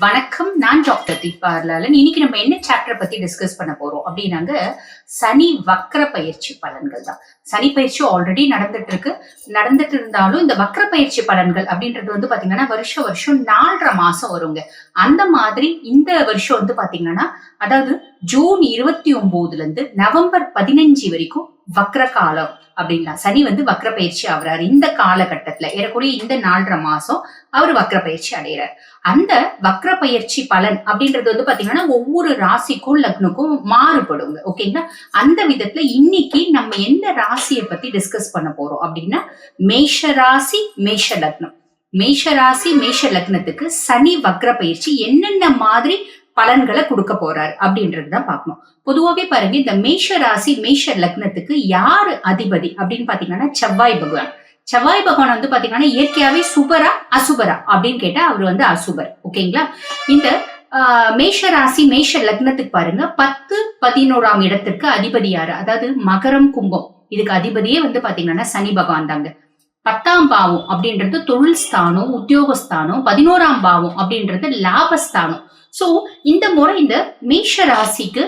வணக்கம், நான் டாக்டர் தீபா அருளாளன். இன்னைக்கு நம்ம என்ன சாப்டர் பத்தி டிஸ்கஸ் பண்ண போறோம் அப்படின்னாங்க, சனி வக்ர பயிற்சி பலன்கள் தான். சனி பயிற்சி ஆல்ரெடி நடந்துட்டு இருந்தாலும் இந்த வக்ர பயிற்சி பலன்கள் அப்படின்றது வந்து பாத்தீங்கன்னா வருஷம் 4.5 மாசம் வருங்க. அந்த மாதிரி இந்த வருஷம் வந்து பாத்தீங்கன்னா, அதாவது ஜூன் 29 இருந்து நவம்பர் 15 வரைக்கும் வக்ர காலம் அப்படின்னா சனி வந்து வக்ர பயிற்சி ஆகுறாரு. இந்த காலகட்டத்துல ஏறக்கூடிய இந்த 4.5 மாசம் அவர் வக்ர பயிற்சி அடைகிறார். அந்த வக்ர பயிற்சி பலன் அப்படின்றது வந்து பாத்தீங்கன்னா ஒவ்வொரு ராசிக்கும் லக்னுக்கும் மாறுபடுங்க. ஓகேங்களா? அந்த விதத்துல இன்னைக்கு நம்ம எந்த ராசியை பத்தி டிஸ்கஸ் பண்ண போறோம் அப்படின்னா, மேஷ ராசி மேஷ லக்னம். மேஷ ராசி மேஷ லக்னத்துக்கு சனி வக்ர பயிற்சி என்னென்ன மாதிரி பலன்களை கொடுக்க போறாரு அப்படின்றதுதான் பார்க்கணும். பொதுவாவே பாருங்க, இந்த மேஷ ராசி மேஷ லக்னத்துக்கு யாரு அதிபதி அப்படின்னு பாத்தீங்கன்னா செவ்வாய் பகவான். செவ்வாய் பகவான் வந்து பாத்தீங்கன்னா இயற்கையாவே சுபரா அசுபரா அப்படின்னு கேட்டா அவர் வந்து அசுபர். ஓகேங்களா? இந்த மேஷ ராசி மேஷ லக்னத்துக்கு பாருங்க 10, 11ஆம் இடத்துக்கு அதிபதி யாரு? அதாவது மகரம் கும்பம், இதுக்கு அதிபதியே வந்து பாத்தீங்கன்னா சனி பகவான் தாங்க. 10ஆம் பாவம் அப்படின்றது தொழில் ஸ்தானம், உத்தியோகஸ்தானம். 11ஆம் பாவம் அப்படின்றது லாபஸ்தானம். சோ இந்த முறை இந்த மேஷ ராசிக்கு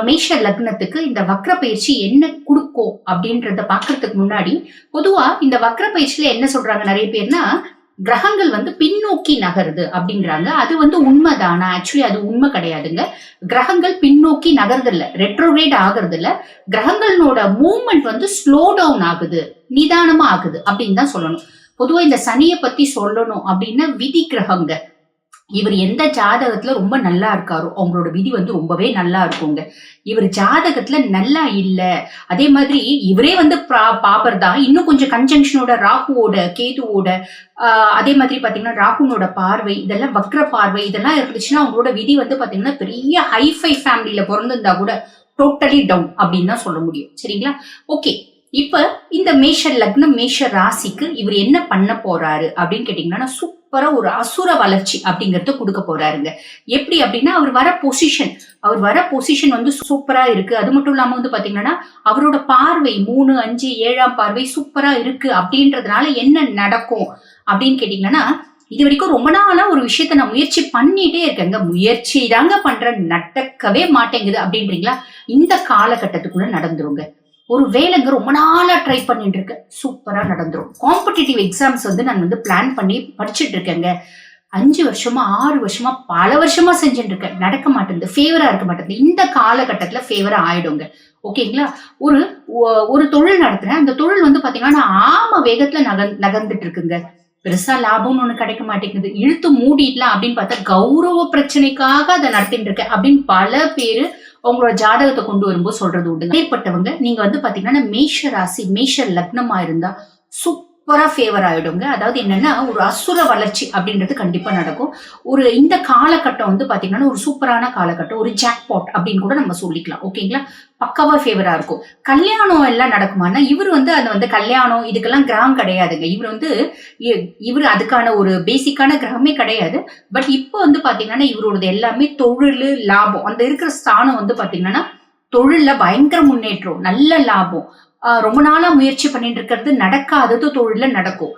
மேஷ லக்னத்துக்கு இந்த வக்ர பயிற்சி என்ன கொடுக்கும் அப்படின்றத பாக்குறதுக்கு முன்னாடி, பொதுவா இந்த வக்ர பயிற்சியில என்ன சொல்றாங்க நிறைய பேர்னா, கிரகங்கள் வந்து பின்னோக்கி நகருது அப்படிங்கிறாங்க. அது வந்து உண்மைதானா? ஆக்சுவலி அது உண்மை கிடையாதுங்க. கிரகங்கள் பின்னோக்கி நகர்றது இல்ல, ரெட்ரோகிரேட் ஆகுறது இல்ல. கிரகங்களோட மூவ்மெண்ட் வந்து ஸ்லோ டவுன் ஆகுது, நிதானமா ஆகுது அப்படின்னு தான் சொல்லணும். பொதுவா இந்த சனியை பத்தி சொல்லணும் அப்படின்னா, விதி கிரகங்க. இவர் எந்த ஜாதகத்துல ரொம்ப நல்லா இருக்காரோ அவங்களோட விதி வந்து ரொம்பவே நல்லா இருக்குங்க. இவர் ஜாதகத்துல நல்லா இல்ல, அதே மாதிரி இவரே வந்து பாபர் தான், இன்னும் கொஞ்சம் கன்ஜங்ஷனோட ராகுவோட கேதுவோட அதே மாதிரி பாத்தீங்கன்னா ராகுனோட பார்வை, இதெல்லாம் வக்ர பார்வை இதெல்லாம் இருந்துச்சுன்னா அவங்களோட விதி வந்து பாத்தீங்கன்னா பெரிய ஹைஃபை ஃபேமிலியில பிறந்திருந்தா கூட டோட்டலி டவுன் அப்படின்னு தான் சொல்ல முடியும். சரிங்களா? ஓகே, இப்ப இந்த மேஷ லக்னம் மேஷ ராசிக்கு இவர் என்ன பண்ண போறாரு அப்படின்னு கேட்டீங்கன்னா, சூப்பரா ஒரு அசுர வளர்ச்சி அப்படிங்கறத கொடுக்க போறாருங்க. எப்படி அப்படின்னா, அவர் வர பொசிஷன் வந்து சூப்பரா இருக்கு. அது மட்டும் இல்லாம வந்து பாத்தீங்கன்னா அவரோட பார்வை 3, 5, 7ஆம் பார்வை சூப்பரா இருக்கு. அப்படின்றதுனால என்ன நடக்கும் அப்படின்னு கேட்டீங்கன்னா, இது வரைக்கும் ரொம்ப நாளா ஒரு விஷயத்த நான் முயற்சி பண்ணிட்டே இருக்கேங்க, முயற்சி தாங்க பண்றேன், நடக்கவே மாட்டேங்குது அப்படின்றீங்களா? இந்த காலகட்டத்துக்குள்ள நடந்துருங்க. ஒரு வேலைங்க ரொம்ப நாளா ட்ரை பண்ணிட்டு இருக்கேன், சூப்பரா நடந்துரும். காம்படிட்டிவ் எக்ஸாம்ஸ் வந்து நான் வந்து பிளான் பண்ணி படிச்சுட்டு இருக்கேங்க. 5 வருஷமா 6 வருஷமா பல வருஷமா செஞ்சுட்டு இருக்கேன், நடக்க மாட்டேங்குது, ஃபேவரா இருக்க மாட்டேங்குது. இந்த காலகட்டத்துல ஃபேவரா ஆயிடுங்க. ஓகேங்களா? ஒரு தொழில் நடத்துறேன், அந்த தொழில் வந்து பாத்தீங்கன்னா ஆம வேகத்துல நகர்ந்துட்டு இருக்குங்க. பெருசா லாபம்னு ஒண்ணு கிடைக்க மாட்டேங்குது, இழுத்து மூடிடலாம் அப்படின்னு பார்த்தா கௌரவ பிரச்சனைக்காக அதை நடத்திட்டு இருக்கேன் அப்படின்னு பல பேரு உங்களோட ஜாதகத்தை கொண்டு வரும்போது சொல்றது உண்டு. ஏற்பட்டவங்க நீங்க வந்து பாத்தீங்கன்னா மேஷ ராசி மேஷ லக்னமா இருந்தா சூப்பரா ஃபேவர் ஆயிடுங்க. அதாவது என்னன்னா, ஒரு அசுர வளர்ச்சி அப்படின்றது கண்டிப்பா நடக்கும். இந்த காலகட்டம் வந்து பாத்தீங்கன்னா ஒரு சூப்பரான காலகட்டம், ஒரு ஜாக்பாட் அப்படின்னு கூட நம்ம சொல்லிக்கலாம். ஓகேங்களா? பக்காவா ஃபேவரா இருக்கும். கல்யாணம் எல்லாம் நடக்குமானா, இவர் வந்து அது வந்து கல்யாணம் இதுக்கெல்லாம் கிரகம் கிடையாதுங்க. இவர் அதுக்கான ஒரு பேசிக்கான கிரகமே கிடையாது. பட் இப்போ வந்து பாத்தீங்கன்னா இவரோட எல்லாமே தொழில் லாபம், அந்த இருக்கிற ஸ்தானம் வந்து பாத்தீங்கன்னா தொழில்ல பயங்கர முன்னேற்றம், நல்ல லாபம். ரொம்ப நாளா முயற்சி பண்ணிட்டு இருக்கிறது நடக்காதது தொழில நடக்கும்.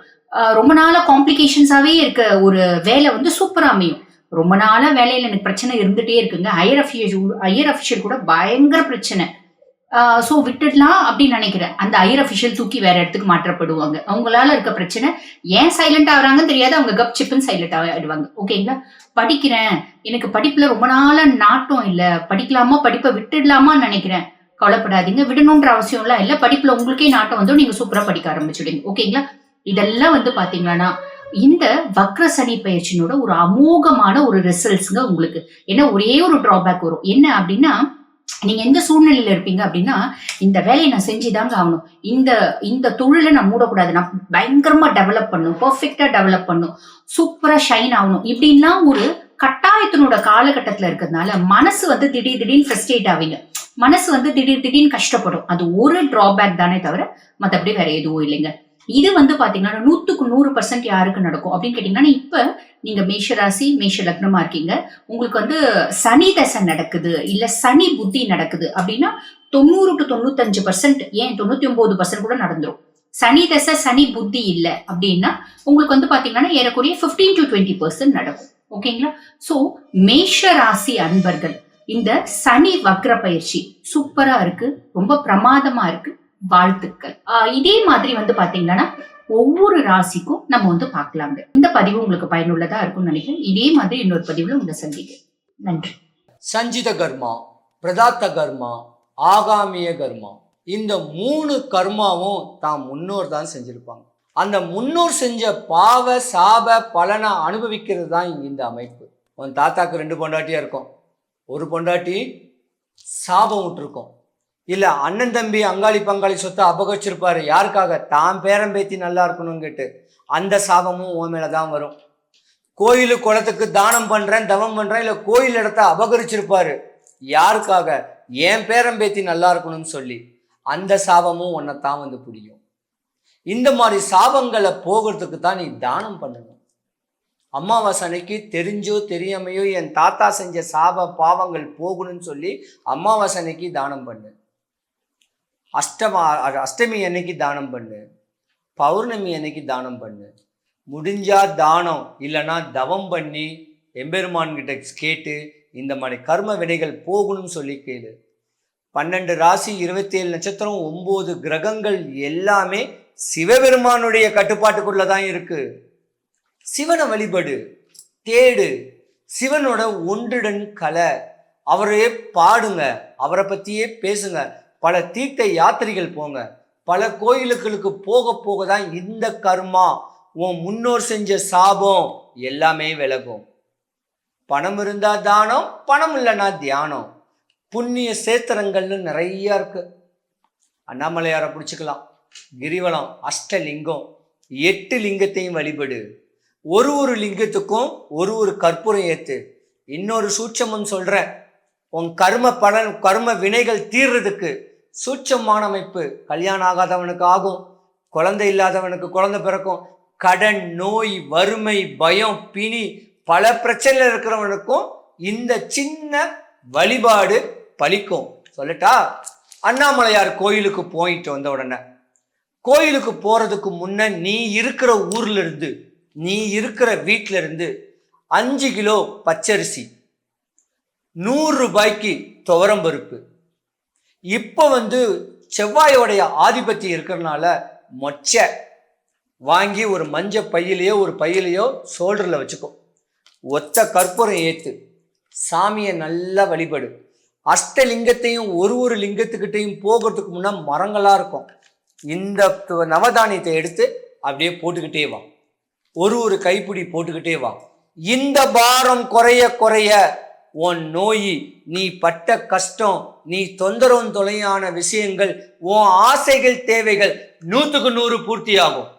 ரொம்ப நாளா காம்ப்ளிகேஷன்ஸாவே இருக்க ஒரு வேலை வந்து சூப்பரா அமையும். ரொம்ப நாளா வேலையில எனக்கு பிரச்சனை இருந்துட்டே இருக்குங்க. ஹையர் அஃபிஷியல் கூட பயங்கர பிரச்சனை. சோ விட்டுடலாம் அப்படின்னு நினைக்கிறேன். அந்த ஹையர் அஃபிஷியல் தூக்கி வேற இடத்துக்கு மாற்றப்படுவாங்க. அவங்களால இருக்க பிரச்சனை ஏன் சைலண்ட் ஆகுறாங்கன்னு தெரியாது, அவங்க கப் சிப்புன்னு சைலண்ட் ஆயிடுவாங்க. ஓகேங்களா? படிக்கிறேன், எனக்கு படிப்புல ரொம்ப நாளா நாட்டம் இல்ல, படிக்கலாமா படிப்பை விட்டுடலாமான்னு நினைக்கிறேன். கவலைப்படாதீங்க, விடணும்ன்ற அவசியம் எல்லாம் இல்ல. படிப்புல உங்களுக்கே நாட்டம் வந்து நீங்க சூப்பரா படிக்க ஆரம்பிச்சுடுங்க. ஓகேங்களா? இதெல்லாம் வந்து பாத்தீங்கன்னா இந்த வக்ர சனி பயிற்சியோட ஒரு அமோகமான ஒரு ரிசல்ட்ஸ்ங்க உங்களுக்கு. ஏன்னா ஒரே ஒரு டிராபேக் வரும், என்ன அப்படின்னா, நீங்க எந்த சூழ்நிலையில இருப்பீங்க அப்படின்னா, இந்த வேலையை நான் செஞ்சுதாங்க ஆகணும், இந்த தொழிலை நான் மூடக்கூடாது, நான் பயங்கரமா டெவலப் பண்ணும், பெர்ஃபெக்டா டெவலப் பண்ணும், சூப்பரா ஷைன் ஆகணும் இப்படின்லாம் ஒரு கட்டாயத்தினோட காலகட்டத்துல இருக்கிறதுனால மனசு வந்து திடீர்னு ஃப்ரஸ்ட்ரேட் ஆவீங்க. மனசு வந்து திடீர்னு கஷ்டப்படும். அது ஒரு டிராபேக் தானே தவிர மத்தபடி வேற எதுவும் இல்லைங்க. இது வந்து பாத்தீங்கன்னா 100% யாருக்கு நடக்கும் அப்படின்னு கேட்டீங்கன்னா, இப்ப நீங்க மேஷ ராசி, மேஷ லக்னமா இருக்கீங்க. உங்களுக்கு வந்து சனி தசை நடக்குது, இல்ல சனி புத்தி நடக்குது அப்படின்னா 90 to 95%, ஏன் 99% கூட நடந்துரும். சனி தசை, சனி புத்தி இல்ல அப்படின்னா உங்களுக்கு வந்து பாத்தீங்கன்னா ஏறக்குறைய 15 to 20% நடக்கும். ஓகேங்களா? சோ மேஷ ராசி அன்பர்கள், இந்த சனி வக்ர பயிற்சி சூப்பரா இருக்கு, ரொம்ப பிரமாதமா இருக்கு. வாழ்த்துக்கள். இதே மாதிரி வந்து பாத்தீங்கன்னா ஒவ்வொரு ராசிக்கும் நம்ம வந்து பார்க்கலாங்க. இந்த பதிவு உங்களுக்கு பயனுள்ளதா இருக்கும்னு நினைக்கிறேன். இதே மாதிரி இன்னொரு பதிவுல உங்களை சந்திக்கிறேன். நன்றி. சஞ்சித கர்மா, பிரதாத்த கர்மா, ஆகாமிய கர்மா, இந்த 3 கர்மாவும் தான் முன்னோர் தான் செஞ்சிருப்பாங்க. அந்த முன்னோர் செஞ்ச பாவ சாப பலனை அனுபவிக்கிறது தான் இந்த அமைப்பு. உன் தாத்தாக்கு 2 பொண்டாட்டியா இருக்கும், ஒரு பொண்டாட்டி சாபம் விட்டுருக்கும். இல்லை அண்ணன் தம்பி அங்காளி பங்காளி சொத்தை அபகரிச்சிருப்பாரு, யாருக்காக? தான் பேரம்பேத்தி நல்லா இருக்கணும்னு கேட்டு. அந்த சாபமும் உன் மேலே தான் வரும். கோயிலு குளத்துக்கு தானம் பண்ணுறேன், தவம் பண்ணுறேன், இல்லை கோயில் இடத்த அபகரிச்சிருப்பாரு, யாருக்காக? என் பேரம்பேத்தி நல்லா இருக்கணும்னு சொல்லி. அந்த சாபமும் உன்னை தான் வந்து பிடிக்கும். இந்த மாதிரி சாபங்களை போகிறதுக்கு தான் நீ தானம் பண்ணணும். அமாவாசை அன்னைக்கு தெரிஞ்சோ தெரியாமையோ என் தாத்தா செஞ்ச சாப பாவங்கள் போகணும்னு சொல்லி அமாவாசை அன்னைக்கு தானம் பண்ணு. அஷ்டமி அன்னைக்கு தானம் பண்ணு, பௌர்ணமி அன்னைக்கு தானம் பண்ணு. முடிஞ்சா தானம், இல்லைன்னா தவம் பண்ணி எம்பெருமான்கிட்ட கேட்டு இந்த மாதிரி கர்ம வினைகள் போகணும்னு சொல்லி கேளு. 12 ராசி, 27 நட்சத்திரம், 9 கிரகங்கள் எல்லாமே சிவபெருமானுடைய கட்டுப்பாட்டுக்குள்ள தான் இருக்கு. சிவனை வழிபடு, தேடு, சிவனோட ஒன்றுடன் கலை, அவரையே பாடுங்க, அவரை பற்றியே பேசுங்க. பல தீர்த்த யாத்திரைகள் போங்க, பல கோயிலுகளுக்கு போக போக தான் இந்த கர்மா, உன் முன்னோர் செஞ்ச சாபம் எல்லாமே விலகும். பணம் இருந்தா தானம், பணம் இல்லைன்னா தியானம். புண்ணிய சேத்திரங்கள்னு நிறைய இருக்கு. அண்ணாமலையாரை பிடிச்சிக்கலாம், கிரிவலம், அஷ்டலிங்கம், 8 லிங்கத்தையும் வழிபடு. ஒரு லிங்கத்துக்கும் ஒரு கற்பூரம் ஏத்து. இன்னொரு சூட்சமம் சொல்றேன், உன் கர்ம வினைகள் தீர்றதுக்கு சூட்சமான அமைப்பு. கல்யாணம் ஆகாதவனுக்கு ஆகும், குழந்தை இல்லாதவனுக்கு குழந்தை பிறக்கும், கடன், நோய், வறுமை, பயம், பிணி, பல பிரச்சனையில் இருக்கிறவனுக்கும் இந்த சின்ன வழிபாடு பலிக்கும். சொல்லட்டா, அண்ணாமலையார் கோயிலுக்கு போயிட்டு வந்த உடனே, கோயிலுக்கு போறதுக்கு முன்ன நீ இருக்கிற ஊர்ல இருந்து, நீ இருக்கிற வீட்டில இருந்து 5 கிலோ பச்சரிசி, 100 ரூபாய்க்கு துவரம் பருப்பு. இப்போ வந்து செவ்வாயோடைய ஆதிபத்தியம் இருக்கிறதுனால மொச்சை வாங்கி ஒரு மஞ்ச பையிலையோ ஒரு பையிலையோ ஷோல்டரில் வச்சுக்கோ. ஒத்த கற்பூரம் ஏற்று சாமியை நல்லா வழிபடு. அஷ்டலிங்கத்தையும் ஒரு லிங்கத்துக்கிட்டையும் போகிறதுக்கு முன்னே மரங்களாக இருக்கும். இந்த நவதானியத்தை எடுத்து அப்படியே போட்டுக்கிட்டே வா, ஒரு கைப்பிடி போட்டுக்கிட்டே வா. இந்த பாரம் குறைய குறைய உன் நோய், நீ பட்ட கஷ்டம், நீ தொந்தரவு தொலையான விஷயங்கள், உன் ஆசைகள் தேவைகள் 100க்கு 100 பூர்த்தியாகும்.